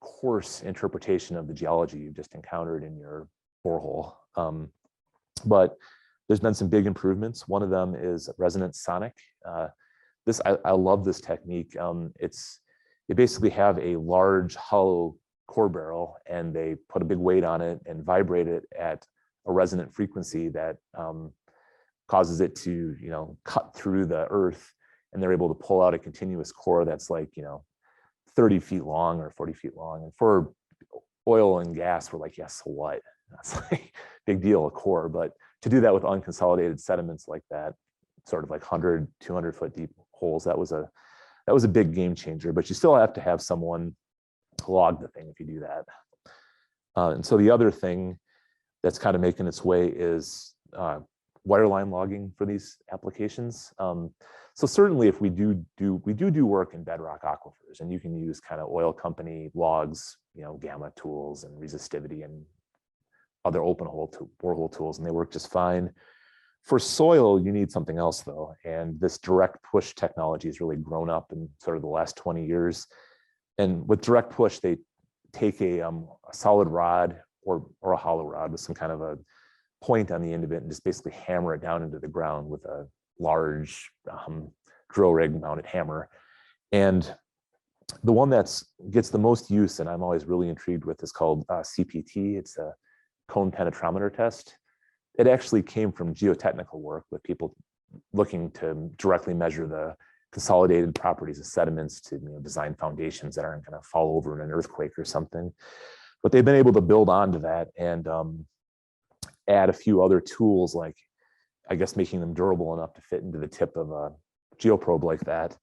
Speaker 3: coarse interpretation of the geology you've just encountered in your borehole. But there's been some big improvements. One of them is resonant sonic. I love this technique. They basically have a large hollow core barrel, and they put a big weight on it and vibrate it at a resonant frequency that causes it to, cut through the earth, and they're able to pull out a continuous core that's like, 30 feet long or 40 feet long. And for oil and gas, we're like, yes, so what? That's like big deal, a core. But to do that with unconsolidated sediments like that, sort of like 100, 200 foot deep holes, that was a big game changer. But you still have to have someone log the thing if you do that. And so the other thing that's kind of making its way is wireline logging for these applications. So certainly if we do work in bedrock aquifers, and you can use kind of oil company logs, gamma tools and resistivity and other open hole borehole tools, and they work just fine. For soil, you need something else though. And this direct push technology has really grown up in sort of the last 20 years. And with direct push, they take a solid rod or a hollow rod with some kind of a point on the end of it and just basically hammer it down into the ground with a large drill rig mounted hammer. And the one that gets the most use, and I'm always really intrigued with, is called CPT. It's a Cone Penetrometer test. It actually came from geotechnical work with people looking to directly measure the consolidated properties of sediments to design foundations that aren't going to fall over in an earthquake or something. But they've been able to build onto that and add a few other tools, like I guess making them durable enough to fit into the tip of a geoprobe like that.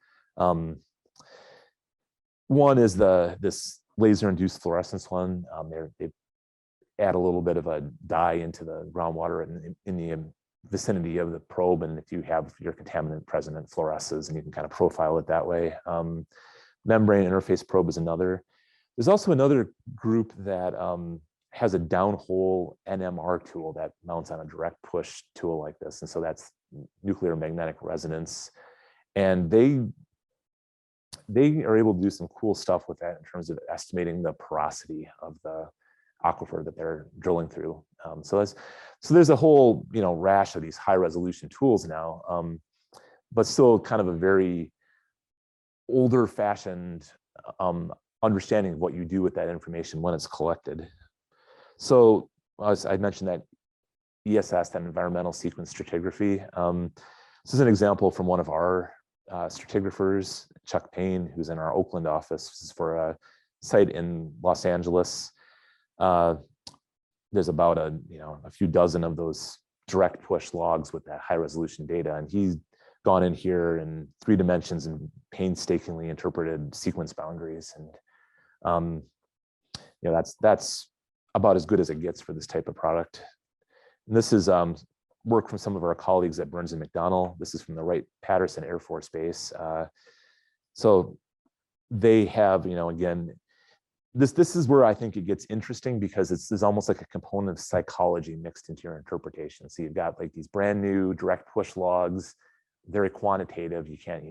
Speaker 3: One is this laser-induced fluorescence one. They add a little bit of a dye into the groundwater in the vicinity of the probe, and if you have your contaminant present, it fluoresces, and you can kind of profile it that way. Membrane interface probe is another. There's also another group that has a downhole NMR tool that mounts on a direct push tool like this, and so that's nuclear magnetic resonance, and they are able to do some cool stuff with that in terms of estimating the porosity of the aquifer that they're drilling through. So there's a whole rash of these high resolution tools now, but still kind of a very older fashioned understanding of what you do with that information when it's collected. So I mentioned that ESS, that environmental sequence stratigraphy. This is an example from one of our stratigraphers, Chuck Payne, who's in our Oakland office. This is for a site in Los Angeles. There's about a few dozen of those direct push logs with that high resolution data, and he's gone in here in 3 dimensions and painstakingly interpreted sequence boundaries, and that's about as good as it gets for this type of product. And this is work from some of our colleagues at Burns and McDonnell. This is from the Wright-Patterson Air Force Base. So they have, again, this is where I think it gets interesting, because it's almost like a component of psychology mixed into your interpretation. So you've got like these brand new direct push logs, very quantitative. You can't,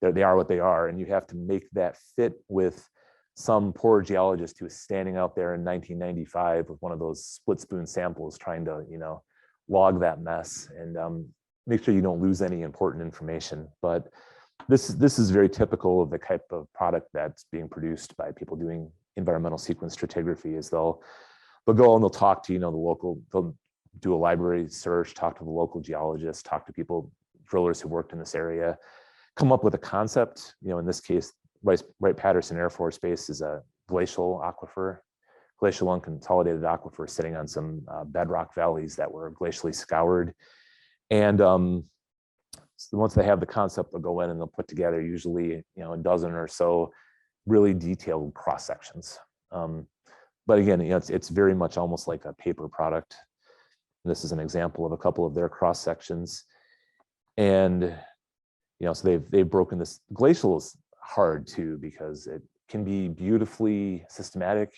Speaker 3: they are what they are, and you have to make that fit with some poor geologist who is standing out there in 1995 with one of those split spoon samples trying to, log that mess and make sure you don't lose any important information. But this is very typical of the type of product that's being produced by people doing environmental sequence stratigraphy. Is they'll go and they'll talk to they'll do a library search, talk to the local geologist, talk to drillers who worked in this area, come up with a concept. In this case, Wright-Patterson Air Force Base is a glacial aquifer, glacial unconsolidated aquifer sitting on some bedrock valleys that were glacially scoured. And so once they have the concept, they'll go in and they'll put together usually a dozen or so really detailed cross sections. But again, it's very much almost like a paper product. And this is an example of a couple of their cross sections. And so they've broken this. Glacial is hard too, because it can be beautifully systematic,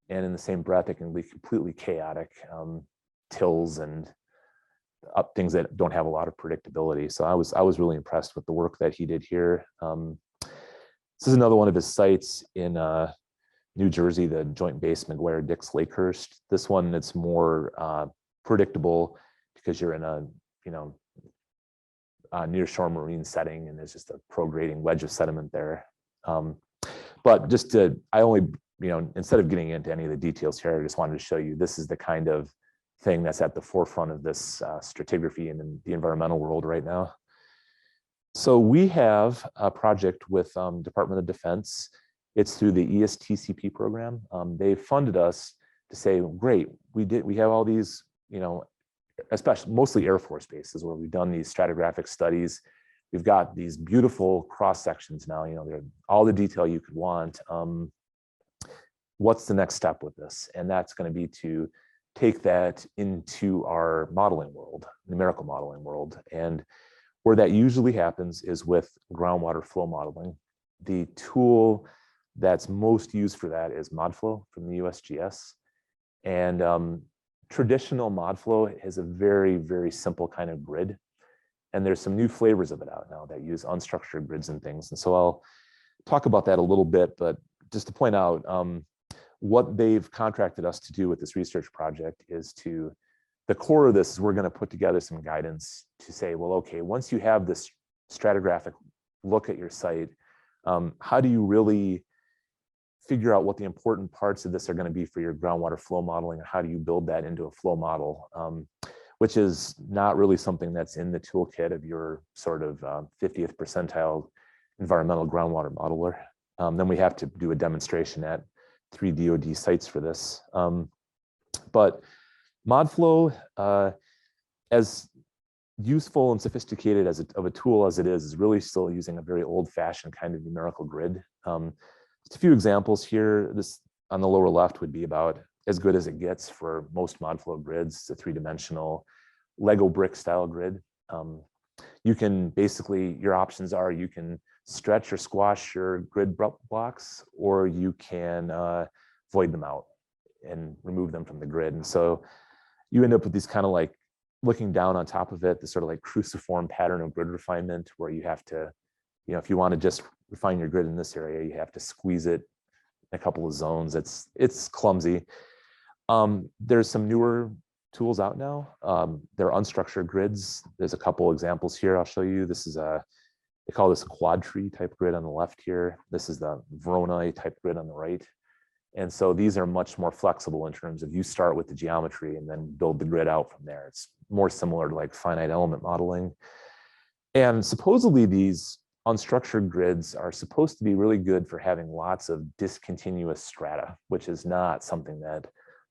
Speaker 3: and in the same breath, it can be completely chaotic, tills and up things that don't have a lot of predictability. So I was really impressed with the work that he did here. This is another one of his sites in New Jersey, the Joint Base McGuire-Dix Lakehurst. This one, it's more predictable. because you're in a, you know, near shore marine setting, and there's just a prograding wedge of sediment there. But just to, I only, you know, instead of getting into any of the details here, I just wanted to show you this is the kind of thing that's at the forefront of this stratigraphy and in the environmental world right now. So we have a project with Department of Defense. It's through the ESTCP program. They funded us to say, great, we have all these, you know, especially mostly Air Force bases where we've done these stratigraphic studies. We've got these beautiful cross sections now, you know, they're all the detail you could want. What's the next step with this? And that's going to be to take that into our modeling world, numerical modeling world. And where that usually happens is with groundwater flow modeling. The tool that's most used for that is ModFlow from the USGS. And traditional ModFlow has a very, very simple kind of grid. And there's some new flavors of it out now that use unstructured grids and things. And so I'll talk about that a little bit, but just to point out, what they've contracted us to do with this research project is to, the core of this is we're going to put together some guidance to say, well, okay, once you have this stratigraphic look at your site, how do you really figure out what the important parts of this are going to be for your groundwater flow modeling, and how do you build that into a flow model, which is not really something that's in the toolkit of your sort of 50th percentile environmental groundwater modeler. Then we have to do a demonstration at 3 DoD sites for this. But ModFlow, as useful and sophisticated as of a tool as it is really still using a very old-fashioned kind of numerical grid. Just a few examples here. This on the lower left would be about as good as it gets for most ModFlow grids. It's a 3-dimensional Lego brick style grid. You can basically, your options are you can stretch or squash your grid blocks, or you can void them out and remove them from the grid. And so you end up with these kind of like looking down on top of it, this sort of like cruciform pattern of grid refinement where you have to, you know, if you want to just refine your grid in this area, you have to squeeze it in a couple of zones. It's clumsy. There's some newer tools out now. They're unstructured grids. There's a couple examples here I'll show you. This is they call this a quad tree type grid on the left here. This is the Voronoi type grid on the right. And so these are much more flexible in terms of you start with the geometry and then build the grid out from there. It's more similar to like finite element modeling. And supposedly these unstructured grids are supposed to be really good for having lots of discontinuous strata, which is not something that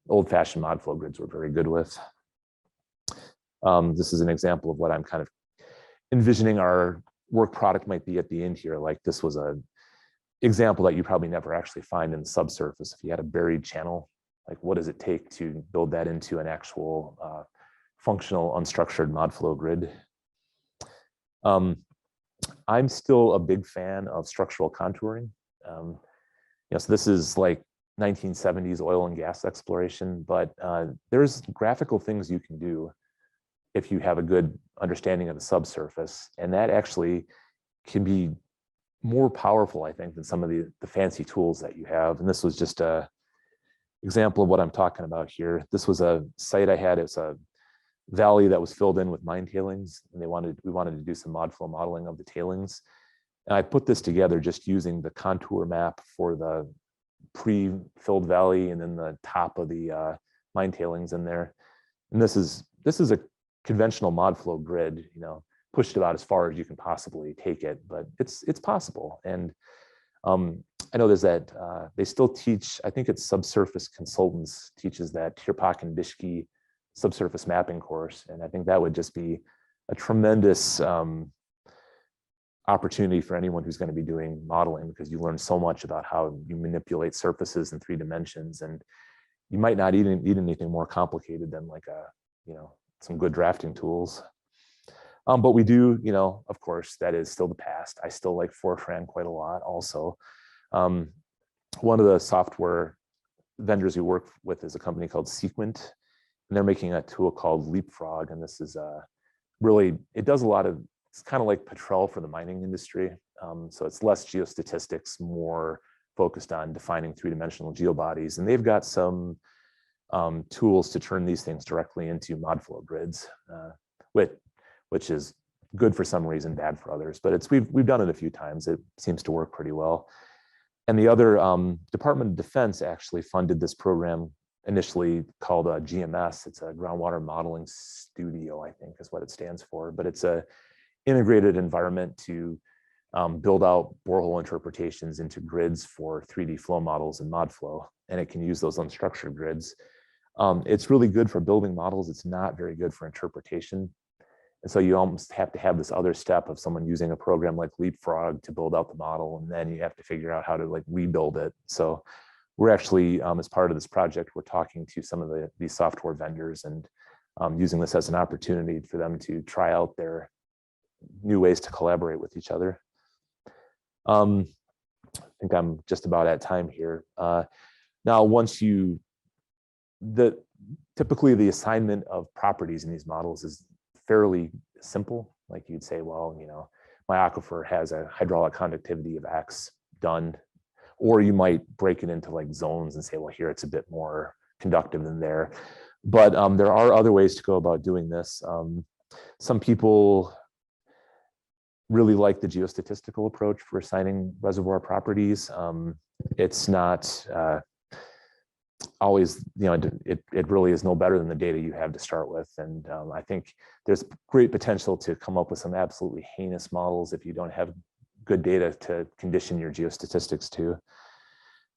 Speaker 3: old-fashioned ModFlow grids were very good with. This is an example of what I'm kind of envisioning our work product might be at the end here. Like this was a example that you probably never actually find in the subsurface. If you had a buried channel, like what does it take to build that into an actual functional unstructured ModFlow grid? I'm still a big fan of structural contouring. You know, so this is like 1970s oil and gas exploration, but there's graphical things you can do if you have a good understanding of the subsurface, and that actually can be more powerful, I think, than some of the fancy tools that you have. And this was just a example of what I'm talking about here. This was a site I had. It's a valley that was filled in with mine tailings, and we wanted to do some ModFlow modeling of the tailings. And I put this together just using the contour map for the pre-filled valley and then the top of the mine tailings in there. And this is a conventional ModFlow grid, you know, pushed about as far as you can possibly take it, but it's possible. And I know there's that, they still teach, I think it's Subsurface Consultants teaches that Tirpak and Bishki subsurface mapping course. And I think that would just be a tremendous opportunity for anyone who's going to be doing modeling, because you learn so much about how you manipulate surfaces in 3 dimensions. And you might not need anything more complicated than like some good drafting tools. But we do, you know, of course, that is still the past. I still like Fortran quite a lot also. One of the software vendors we work with is a company called Sequent, and they're making a tool called Leapfrog. And this is really, it does a lot of, it's kind of like Petrel for the mining industry. So it's less geostatistics, more focused on defining 3-dimensional geobodies. And they've got some tools to turn these things directly into mod flow grids, which is good for some reason, bad for others. But we've done it a few times. It seems to work pretty well. And the other Department of Defense actually funded this program initially called GMS. It's a Groundwater Modeling Studio, I think is what it stands for. But it's a integrated environment to build out borehole interpretations into grids for 3D flow models and mod flow. And it can use those unstructured grids. It's really good for building models. It's not very good for interpretation. And so you almost have to have this other step of someone using a program like Leapfrog to build out the model, and then you have to figure out how to like rebuild it. So we're actually, as part of this project, we're talking to some of these software vendors and using this as an opportunity for them to try out their new ways to collaborate with each other. I think I'm just about at time here. Now, typically the assignment of properties in these models is fairly simple. Like you'd say, well, my aquifer has a hydraulic conductivity of X, done. Or you might break it into like zones and say, well, here it's a bit more conductive than there. But there are other ways to go about doing this. Some people really like the geostatistical approach for assigning reservoir properties. It's not always, it really is no better than the data you have to start with. And I think there's great potential to come up with some absolutely heinous models if you don't have good data to condition your geostatistics to.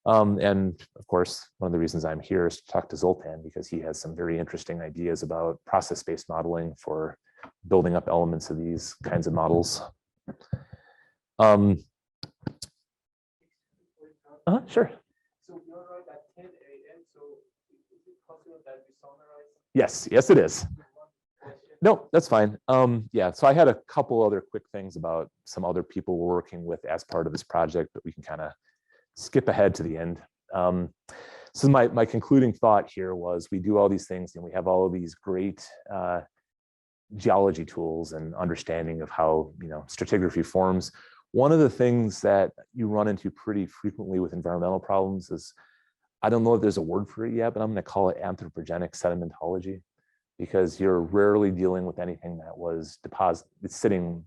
Speaker 3: And of course, one of the reasons I'm here is to talk to Zoltan, because he has some very interesting ideas about process-based modeling for building up elements of these kinds of models. Sure.
Speaker 1: So you're right at 10 a.m. So is it possible that we summarize?
Speaker 3: Yes, it is. No, that's fine. Yeah, so I had a couple other quick things about some other people we're working with as part of this project, but we can kind of skip ahead to the end. So my concluding thought here was we do all these things and we have all of these great geology tools and understanding of how stratigraphy forms. One of the things that you run into pretty frequently with environmental problems is, I don't know if there's a word for it yet, but I'm going to call it anthropogenic sedimentology, because you're rarely dealing with anything that was sitting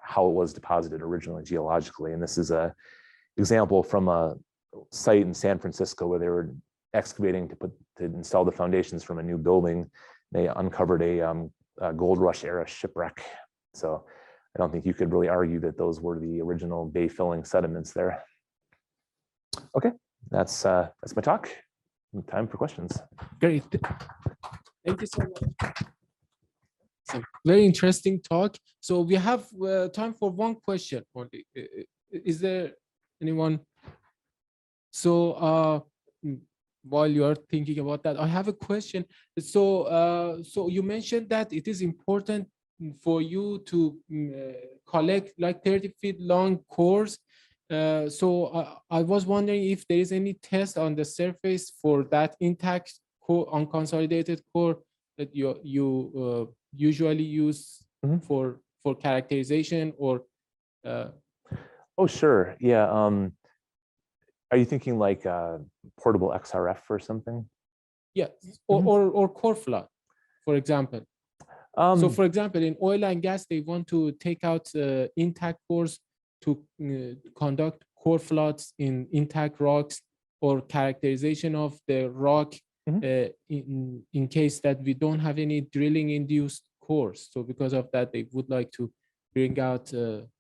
Speaker 3: how it was deposited originally geologically. And this is an example from a site in San Francisco where they were excavating to install the foundations from a new building. They uncovered a gold rush era shipwreck. So I don't think you could really argue that those were the original bay filling sediments there. Okay, that's my talk. Time for questions.
Speaker 1: Great. Thank you so much. So, very interesting talk. So we have time for one question only. Is there anyone? So while you are thinking about that, I have a question. So so you mentioned that it is important for you to collect like 30 feet long cores. So I was wondering if there is any test on the surface for that intact core, unconsolidated core that you usually use for characterization or
Speaker 3: Oh, sure. Yeah. Are you thinking like portable XRF or something?
Speaker 1: Yeah, or core flood, for example. So for example, in oil and gas, they want to take out intact cores to conduct core floods in intact rocks, or characterization of the rock in case that we don't have any drilling induced cores. So because of that, they would like to bring out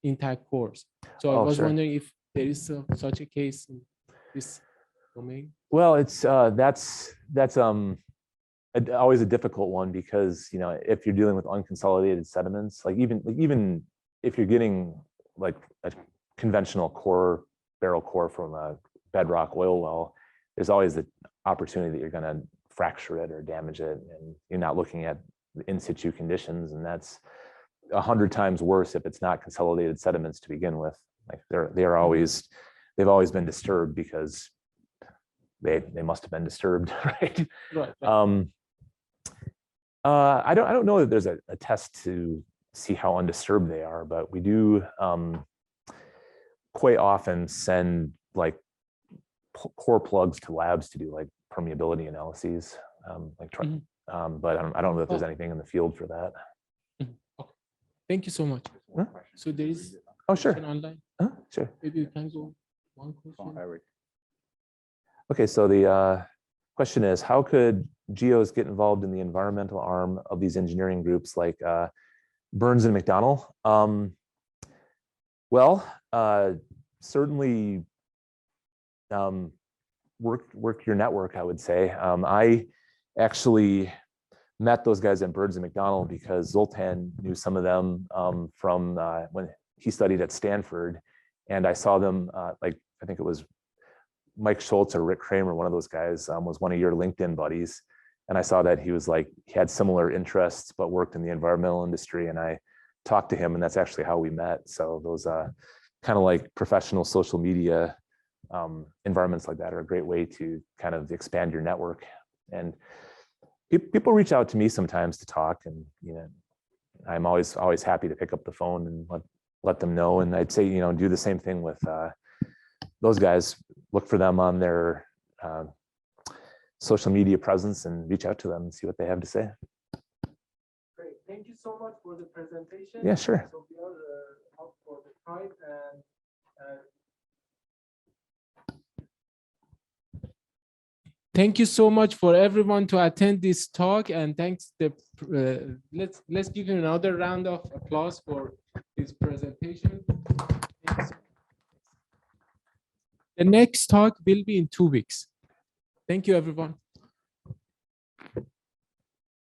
Speaker 1: intact cores. So I was wondering if there is such a case in this domain.
Speaker 3: Well, it's that's always a difficult one, because if you're dealing with unconsolidated sediments, like even if you're getting like a conventional barrel core from a bedrock oil well, there's always the opportunity that you're going to fracture it or damage it, and you're not looking at the in situ conditions, and that's 100 times worse if it's not consolidated sediments to begin with. Like they've always been disturbed because they must have been disturbed, right?
Speaker 1: Right.
Speaker 3: I don't know that there's a test to see how undisturbed they are, but we do quite often send like core plugs to labs to do like permeability analyses. but I don't know if there's anything in the field for that.
Speaker 1: Okay. Thank you so much.
Speaker 3: Huh?
Speaker 1: So there is
Speaker 3: Sure.
Speaker 1: question online.
Speaker 3: Sure.
Speaker 1: Maybe you can go one question.
Speaker 3: Okay, so the question is, how could geos get involved in the environmental arm of these engineering groups like Burns and McDonnell? Certainly work your network, I would say. I actually met those guys at Burns and McDonnell because Zoltan knew some of them from when he studied at Stanford, and I saw them like, I think it was Mike Schultz or Rick Kramer, one of those guys was one of your LinkedIn buddies. And I saw that he was like, he had similar interests, but worked in the environmental industry. And I talked to him, and that's actually how we met. So those kind of like professional social media environments like that are a great way to kind of expand your network. And people reach out to me sometimes to talk, and I'm always happy to pick up the phone and let them know. And I'd say, do the same thing with those guys. Look for them on their social media presence and reach out to them and see what they have to say.
Speaker 1: Great. Thank you so much for the presentation.
Speaker 3: Yeah, sure.
Speaker 1: So we are up for the time, and thank you so much for everyone to attend this talk, and thanks let's give you another round of applause for this presentation. The next talk will be in 2 weeks. Thank you, everyone.